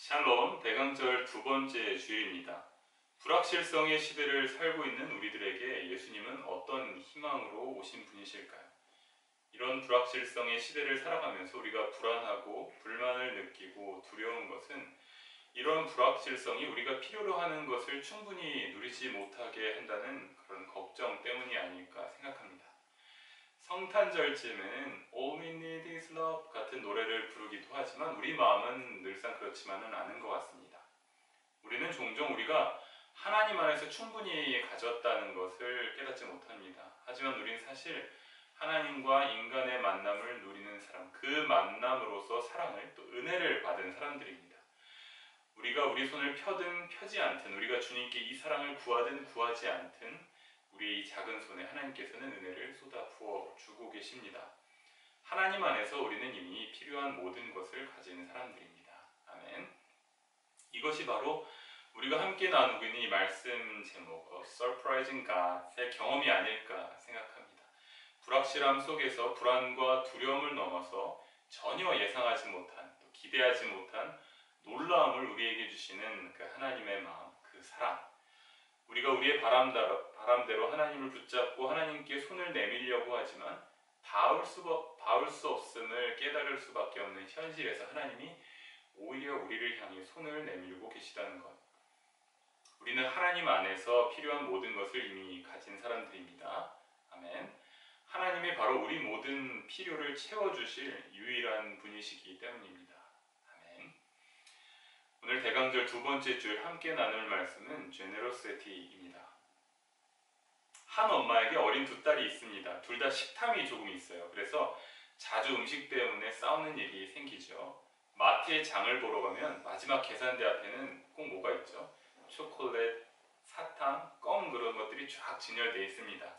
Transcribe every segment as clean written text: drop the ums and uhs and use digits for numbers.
샬롬 대강절 두 번째 주일입니다. 불확실성의 시대를 살고 있는 우리들에게 예수님은 어떤 희망으로 오신 분이실까요? 이런 불확실성의 시대를 살아가면서 우리가 불안하고 불만을 느끼고 두려운 것은 이런 불확실성이 우리가 필요로 하는 것을 충분히 누리지 못하게 한다는 그런 걱정 때문이 아닐까 생각합니다. 성탄절쯤에는 All We Need Is Love 같은 노래를 부르기도 하지만 우리 마음은 늘상 그렇지만은 않은 것 같습니다. 우리는 종종 우리가 하나님 안에서 충분히 가졌다는 것을 깨닫지 못합니다. 하지만 우리는 사실 하나님과 인간의 만남을 누리는 사람, 그 만남으로서 사랑을 또 은혜를 받은 사람들입니다. 우리가 우리 손을 펴든 펴지 않든, 우리가 주님께 이 사랑을 구하든 구하지 않든 우리의 이 작은 손에 하나님께서는 은혜를 쏟아 부어 주고 계십니다. 하나님 안에서 우리는 이미 필요한 모든 것을 가진 사람들입니다. 아멘. 이것이 바로 우리가 함께 나누고 있는 이 말씀 제목 Surprising God의 경험이 아닐까 생각합니다. 불확실함 속에서 불안과 두려움을 넘어서 전혀 예상하지 못한, 또 기대하지 못한 놀라움을 우리에게 주시는 그 하나님의 마음, 그 사랑, 우리가 우리의 바람대로 하나님을 붙잡고 하나님께 손을 내밀려고 하지만 닿을 수 없음을 깨달을 수밖에 없는 현실에서 하나님이 오히려 우리를 향해 손을 내밀고 계시다는 것. 우리는 하나님 안에서 필요한 모든 것을 이미 가진 사람들입니다. 아멘. 하나님이 바로 우리 모든 필요를 채워주실 유일한 분이시기 때문입니다. 아멘. 오늘 대강절 두 번째 줄 함께 나눌 말씀은 Generosity입니다. 한 엄마에게 어린 두 딸이 있습니다. 둘 다 식탐이 조금 있어요. 그래서 자주 음식 때문에 싸우는 일이 생기죠. 마트에 장을 보러 가면 마지막 계산대 앞에는 꼭 뭐가 있죠? 초콜릿, 사탕, 껌 그런 것들이 쫙 진열되어 있습니다.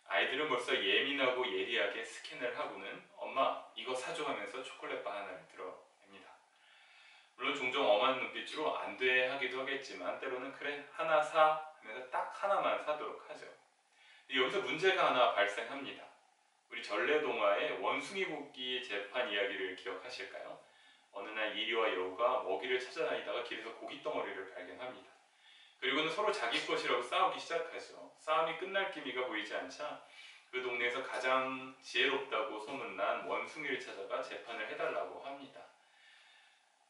아이들은 벌써 예민하고 예리하게 스캔을 하고는 엄마 이거 사줘 하면서 초콜릿바 하나를 들어냅니다. 물론 종종 엄한 눈빛으로 안 돼 하기도 하겠지만 때로는 그래 하나 사 하면서 딱 하나만 사도록 하죠. 여기서 문제가 하나 발생합니다. 우리 전래동화의 원숭이 굽기 재판 이야기를 기억하실까요? 어느 날 이리와 여우가 먹이를 찾아다니다가 길에서 고기 덩어리를 발견합니다. 그리고는 서로 자기 것이라고 싸우기 시작하죠. 싸움이 끝날 기미가 보이지 않자 그 동네에서 가장 지혜롭다고 소문난 원숭이를 찾아가 재판을 해달라고 합니다.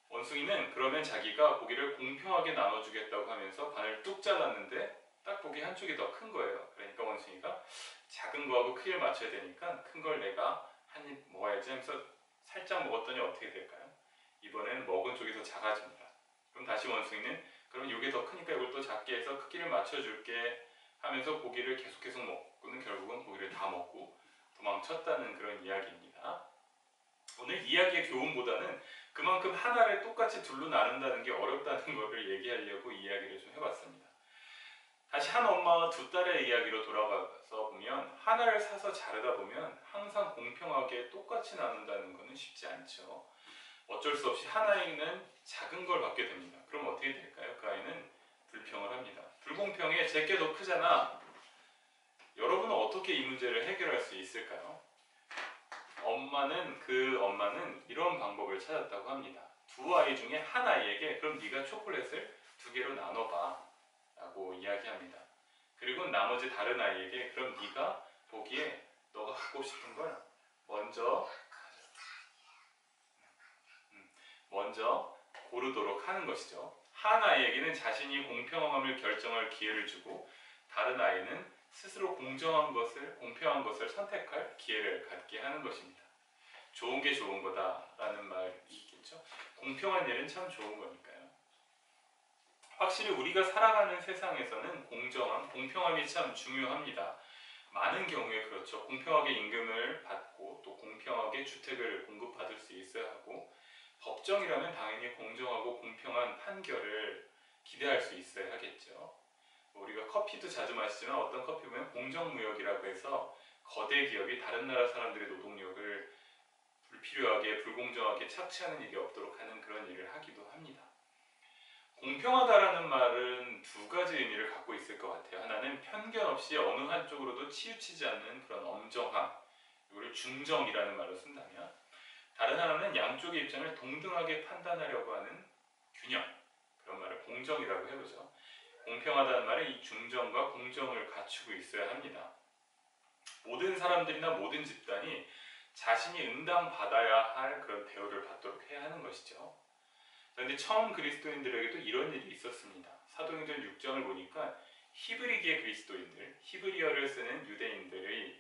원숭이는 그러면 자기가 고기를 공평하게 나눠주겠다고 하면서 반을 뚝 잘랐는데 딱 고기 한쪽이 더 큰 거예요. 그러니까 원숭이가 작은 거하고 크기를 맞춰야 되니까 큰 걸 내가 한 입 먹어야지 하면서 살짝 먹었더니 어떻게 될까요? 이번에는 먹은 쪽이 더 작아집니다. 그럼 다시 원숭이는 그럼 이게 더 크니까 이걸 또 작게 해서 크기를 맞춰줄게 하면서 고기를 계속 먹고는 결국은 고기를 다 먹고 도망쳤다는 그런 이야기입니다. 오늘 이야기의 교훈보다는 그만큼 하나를 똑같이 둘로 나눈다는 게 어렵다는 것을 얘기하려고 이야기를 좀 해봤습니다. 다시 한 엄마와 두 딸의 이야기로 돌아가서 보면 하나를 사서 자르다 보면 항상 공평하게 똑같이 나눈다는 것은 쉽지 않죠. 어쩔 수 없이 한 아이는 작은 걸 받게 됩니다. 그럼 어떻게 될까요? 그 아이는 불평을 합니다. 불공평해, 제게 더 크잖아. 여러분은 어떻게 이 문제를 해결할 수 있을까요? 그 엄마는 이런 방법을 찾았다고 합니다. 두 아이 중에 한 아이에게 그럼 네가 초콜릿을 두 개로 나눠봐 라고 이야기합니다. 그리고 나머지 다른 아이에게 그럼 네가 보기에 너가 갖고 싶은 걸 먼저 고르도록 하는 것이죠. 한 아이에게는 자신이 공평함을 결정할 기회를 주고 다른 아이는 스스로 공평한 것을 선택할 기회를 갖게 하는 것입니다. 좋은 게 좋은 거다라는 말이 있겠죠. 공평한 일은 참 좋은 거니까요. 확실히 우리가 살아가는 세상에서는 공평함이 참 중요합니다. 많은 경우에 그렇죠. 공평하게 임금을 받고 또 공평하게 주택을 공급받을 수 있어야 하고 법정이라면 당연히 공정하고 공평한 판결을 기대할 수 있어야 하겠죠. 우리가 커피도 자주 마시지만 어떤 커피 보면 공정무역이라고 해서 거대 기업이 다른 나라 사람들의 노동력을 불필요하게 불공정하게 착취하는 일이 없도록 하는 그런 일을 하기도 합니다. 공평하다라는 말은 두 가지 의미를 갖고 있을 것 같아요. 하나는 편견 없이 어느 한쪽으로도 치우치지 않는 그런 엄정함, 이거를 중정이라는 말로 쓴다면, 다른 하나는 양쪽의 입장을 동등하게 판단하려고 하는 균형, 그런 말을 공정이라고 해보죠. 공평하다는 말은 이 중정과 공정을 갖추고 있어야 합니다. 모든 사람들이나 모든 집단이 자신이 응당받아야 할 그런 대우를 받도록 해야 하는 것이죠. 그런데 처음 그리스도인들에게도 이런 일이 있었습니다. 사도행전 6장을 보니까 히브리계 그리스도인들, 히브리어를 쓰는 유대인들에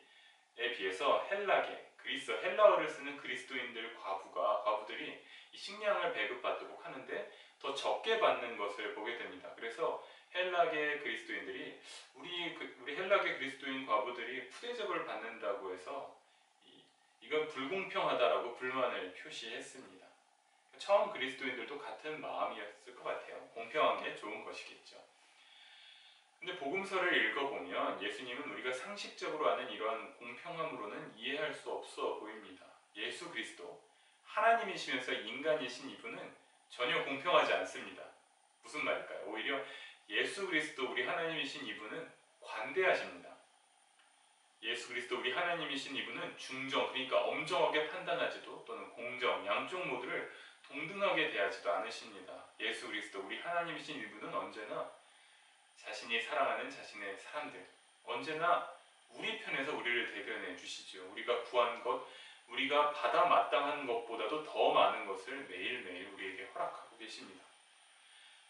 비해서 헬라어를 쓰는 그리스도인들 과부들이 이 식량을 배급받도록 하는데 더 적게 받는 것을 보게 됩니다. 그래서 헬라계 그리스도인들이 우리 헬라계 그리스도인 과부들이 푸대접을 받는다고 해서 이건 불공평하다라고 불만을 표시했습니다. 처음 그리스도인들도 같은 마음이었을 것 같아요. 공평한 게 좋은 것이겠죠. 근데 복음서를 읽어보면 예수님은 우리가 상식적으로 아는 이러한 공평함으로는 이해할 수 없어 보입니다. 예수 그리스도, 하나님이시면서 인간이신 이분은 전혀 공평하지 않습니다. 무슨 말일까요? 오히려 예수 그리스도 우리 하나님이신 이분은 관대하십니다. 예수 그리스도 우리 하나님이신 이분은 중정, 그러니까 엄정하게 판단하지도 또는 공정, 양쪽 모두를 동등하게 대하지도 않으십니다. 예수 그리스도 우리 하나님이신 이분은 언제나 자신이 사랑하는 자신의 사람들, 언제나 우리 편에서 우리를 대변해 주시죠. 우리가 구한 것, 우리가 받아 마땅한 것보다도 더 많은 것을 매일매일 우리에게 허락하고 계십니다.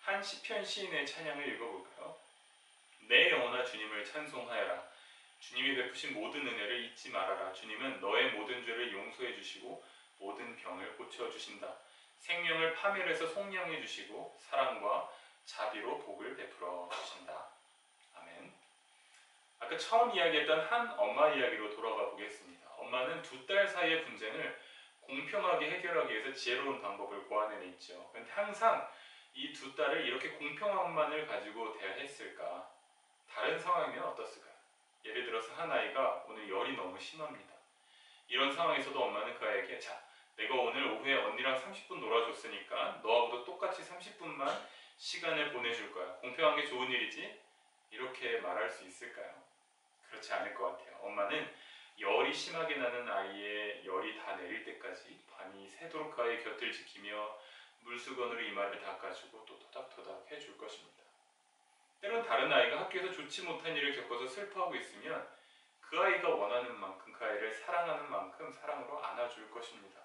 한 시편 시인의 찬양을 읽어볼까요? 내 영혼아 주님을 찬송하여라. 주님이 베푸신 모든 은혜를 잊지 말아라. 주님은 너의 모든 죄를 용서해 주시고 모든 병을 고쳐주신다. 생명을 파멸해서 속량해 주시고 사랑과 자비로 복을 베풀어 주신다. 아멘. 아까 처음 이야기했던 한 엄마 이야기로 돌아가 보겠습니다. 엄마는 두 딸 사이의 분쟁을 공평하게 해결하기 위해서 지혜로운 방법을 고안해냈죠. 그런데 항상 이 두 딸을 이렇게 공평함만을 가지고 대했을까? 다른 상황이면 어떻을까요? 예를 들어서 한 아이가 오늘 열이 너무 심합니다. 이런 상황에서도 엄마는 그 아이에게 자, 내가 오늘 오후에 언니랑 30분 놀아줬으니까 너하고도 똑같이 30분만 시간을 보내줄 거야. 공평한 게 좋은 일이지? 이렇게 말할 수 있을까요? 그렇지 않을 것 같아요. 엄마는 열이 심하게 나는 아이의 열이 다 내릴 때까지 밤이 새도록 그 아이의 곁을 지키며 물수건으로 이마를 닦아주고 또 토닥토닥 해줄 것입니다. 때론 다른 아이가 학교에서 좋지 못한 일을 겪어서 슬퍼하고 있으면 그 아이가 원하는 만큼, 그 아이를 사랑하는 만큼 사랑으로 안아줄 것입니다.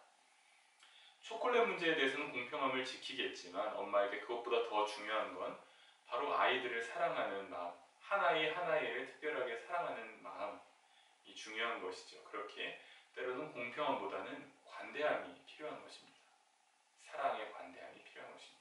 초콜릿 문제에 대해서는 공평함을 지키겠지만 엄마에게 그것보다 더 중요한 건 바로 아이들을 사랑하는 마음, 하나의 하나를 특별하게 사랑하는 마음이 중요한 것이죠. 그렇게 때로는 공평함보다는 관대함이 필요한 것입니다. 사랑의 관대함이 필요한 것입니다.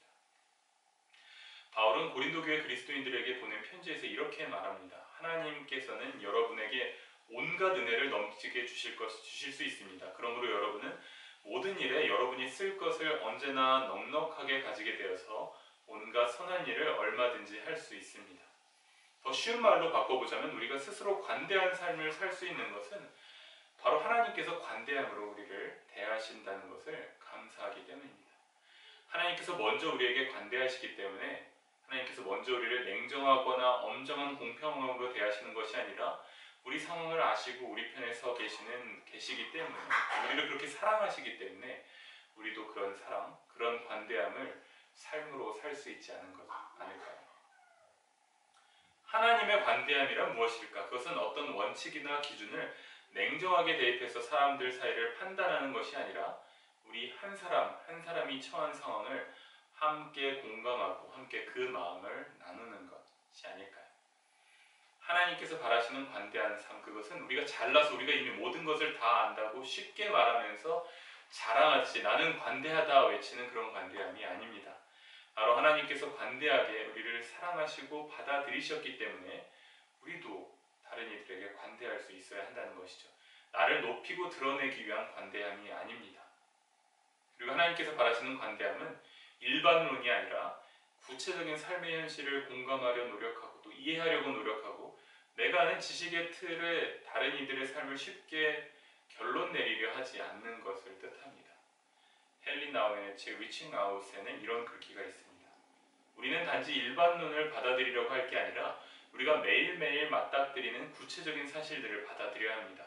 바울은 고린도 교회 그리스도인들에게 보낸 편지에서 이렇게 말합니다. 하나님께서는 여러분에게 온갖 은혜를 넘치게 주실 수 있습니다. 그러므로 여러분은 모든 일에 여러분이 쓸 것을 언제나 넉넉하게 가지게 되어서 온갖 선한 일을 얼마든지 할 수 있습니다. 더 쉬운 말로 바꿔보자면 우리가 스스로 관대한 삶을 살 수 있는 것은 바로 하나님께서 관대함으로 우리를 대하신다는 것을 감사하기 때문입니다. 하나님께서 먼저 우리에게 관대하시기 때문에 하나님께서 먼저 우리를 냉정하거나 엄정한 공평함으로 대하시는 것이 아니라 우리 상황을 아시고 우리 편에 서 계시기 때문에 우리를 그렇게 사랑하시기 때문에 우리도 그런 사랑, 그런 관대함을 삶으로 살 수 있지 않을까요? 하나님의 관대함이란 무엇일까? 그것은 어떤 원칙이나 기준을 냉정하게 대입해서 사람들 사이를 판단하는 것이 아니라 우리 한 사람이 처한 상황을 함께 공감하고 함께 그 마음을 나누는 것이 아닐까요? 하나님께서 바라시는 관대한 삶, 그것은 우리가 잘나서 우리가 이미 모든 것을 다 안다고 쉽게 말하면서 자랑하듯이 나는 관대하다 외치는 그런 관대함이 아닙니다. 바로 하나님께서 관대하게 우리를 사랑하시고 받아들이셨기 때문에 우리도 다른 이들에게 관대할 수 있어야 한다는 것이죠. 나를 높이고 드러내기 위한 관대함이 아닙니다. 그리고 하나님께서 바라시는 관대함은 일반론이 아니라 구체적인 삶의 현실을 공감하려 노력하고 또 이해하려고 노력하고 내가 아는 지식의 틀에 다른 이들의 삶을 쉽게 결론 내리려 하지 않는 것을 뜻합니다. 헨리 나우엔의 책 리칭 아웃에는 이런 글귀가 있습니다. 우리는 단지 일반론을 받아들이려고 할 게 아니라 우리가 매일매일 맞닥뜨리는 구체적인 사실들을 받아들여야 합니다.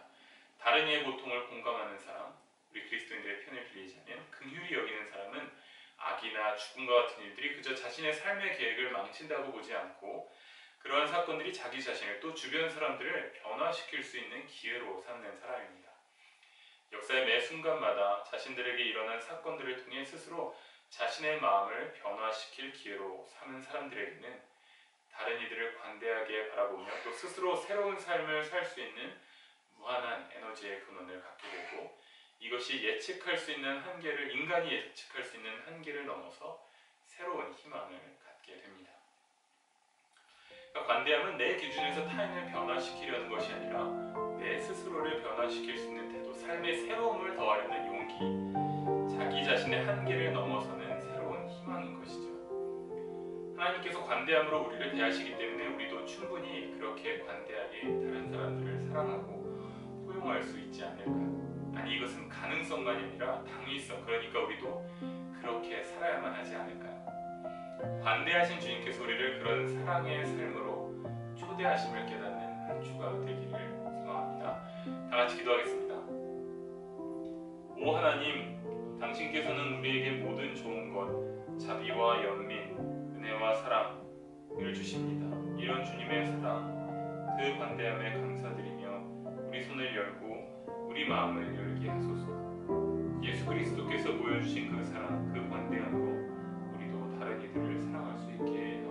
다른 이의 고통을 공감하는 사람, 우리 그리스도인들의 편을 빌리자면 긍휼히 여기는 사람은 악이나 죽음과 같은 일들이 그저 자신의 삶의 계획을 망친다고 보지 않고 그러한 사건들이 자기 자신을 또 주변 사람들을 변화시킬 수 있는 기회로 삼는 사람입니다. 역사의 매 순간마다 자신들에게 일어난 사건들을 통해 스스로 자신의 마음을 변화시킬 기회로 삼은 사람들에게는 다른 이들을 관대하게 바라보며 또 스스로 새로운 삶을 살 수 있는 무한한 에너지의 근원을 갖게 되고 이것이 인간이 예측할 수 있는 한계를 넘어서 새로운 희망을 갖게 됩니다. 그러니까 관대함은 내 기준에서 타인을 변화시키려는 것이 아니라 내 스스로를 변화시킬 수 있는 태도, 삶의 새로움을 더하려는 용기, 자기 자신의 한계를 넘어서는 새로운 희망인 것이죠. 하나님께서 관대함으로 우리를 대하시기 때문에 우리도 충분히 그렇게 관대하게 다른 사람들을 사랑하고 포용할 수 있지 않을까? 아니, 이것은 가능성만이 아니라 당위성, 그러니까 우리도 그렇게 살아야만 하지 않을까요? 관대하신 주님께서 우리를 그런 사랑의 삶으로 초대하심을 깨닫는 한 주가 되기를 소망합니다. 다 같이 기도하겠습니다. 오 하나님, 당신께서는 우리에게 모든 좋은 것, 자비와 연민, 은혜와 사랑을 주십니다. 이런 주님의 사랑, 그 관대함에 감사드리며 우리 손을 열고 우리 마음을 열게 하소서. 예수 그리스도께서 보여주신 그 사랑, 그 관대함으로 우리도 다른 이들을 사랑할 수 있게